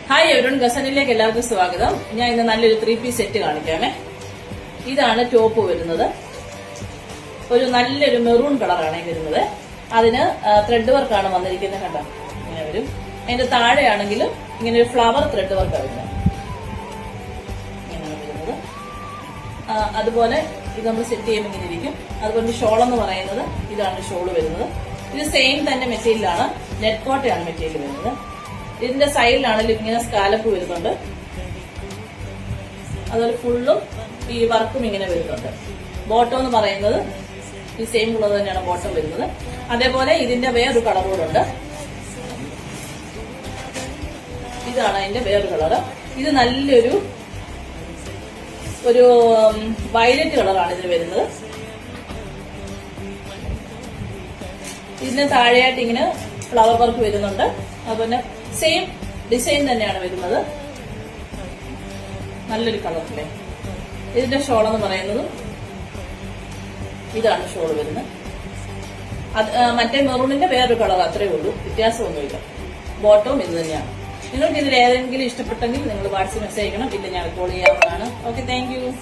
Hi everyone, ഗസനിലേക്ക് എല്ലാവർക്കും സ്വാഗതം. ഞാൻ ഇന്ന് നല്ലൊരു 3 പീസ് സെറ്റ് കാണിക്കാമേ. ഇതാണ് ടോപ്പ് വരുന്നത്. ഒരു നല്ലൊരു മെറൂൺ കളറാണ് വരുന്നത്. അതിന് ത്രെഡ് വർക്കാണ് വന്നിരിക്കുന്നത്. കണ്ടോ, ഇങ്ങനെ വരും. അതിന്റെ താഴെയാണെങ്കിലും ഇങ്ങനെ ഒരു ഫ്ലവർ ത്രെഡ് വർക്കാണ് വരുന്നത്. ഇങ്ങനെയാണ് വരുന്നത്. അതുപോലെ ഇത് നമ്മൾ സെറ്റ് ചെയ്യുമ്പോൾ ഇങ്ങനെ ഇരിക്കും. അതുപോലെ ഷോൾ എന്ന് പറയുന്നത് ഇതാണ് ഷോള് വരുന്നത്. ഇത് സെയിം തന്നെ മെറ്റീരിയലാണ്, നെറ്റ് കോട്ടയാണ് മെറ്റീരിയൽ വരുന്നത്. ഇതിന്റെ സൈഡിലാണെങ്കിലും ഇങ്ങനെ സ്കാലപ്പ് വരുന്നുണ്ട്. അതുപോലെ ഫുള്ളും ഈ വർക്കും ഇങ്ങനെ വരുന്നുണ്ട്. ബോട്ടം എന്ന് പറയുന്നത് ഈ സെയിം ഉള്ളത് തന്നെയാണ് ബോട്ടം വരുന്നത്. അതേപോലെ ഇതിന്റെ വേറൊരു കളർ കൂടെ ഉണ്ട്. ഇതാണ് അതിന്റെ വേറൊരു കളറ്. ഇത് നല്ലൊരു വയലറ്റ് കളറാണ് ഇതിന് വരുന്നത്. ഇതിന് താഴെയായിട്ട് ഇങ്ങനെ ഫ്ലവർ വർക്ക് വരുന്നുണ്ട്. അതുപോലെ സെയിം ഡിസൈൻ തന്നെയാണ് വരുന്നത്. നല്ലൊരു കളറില്ലേ. ഇതിന്റെ ഷോൾ എന്ന് പറയുന്നത് ഇതാണ് ഷോൾ വരുന്നത്. മറ്റേ മെറൂണിന്റെ വേറൊരു കളർ, അത്രേ ഉള്ളൂ, വ്യത്യാസമൊന്നുമില്ല. ബോട്ടവും ഇത് തന്നെയാണ്. നിങ്ങൾക്ക് ഇതിൽ ഏതെങ്കിലും ഇഷ്ടപ്പെട്ടെങ്കിൽ നിങ്ങൾ വാട്സ്ആപ്പ് മെസ്സേജ് അയക്കണം. പിന്നെ ഞാൻ കോൾ ചെയ്യാവുന്നതാണ്. Okay, thank you.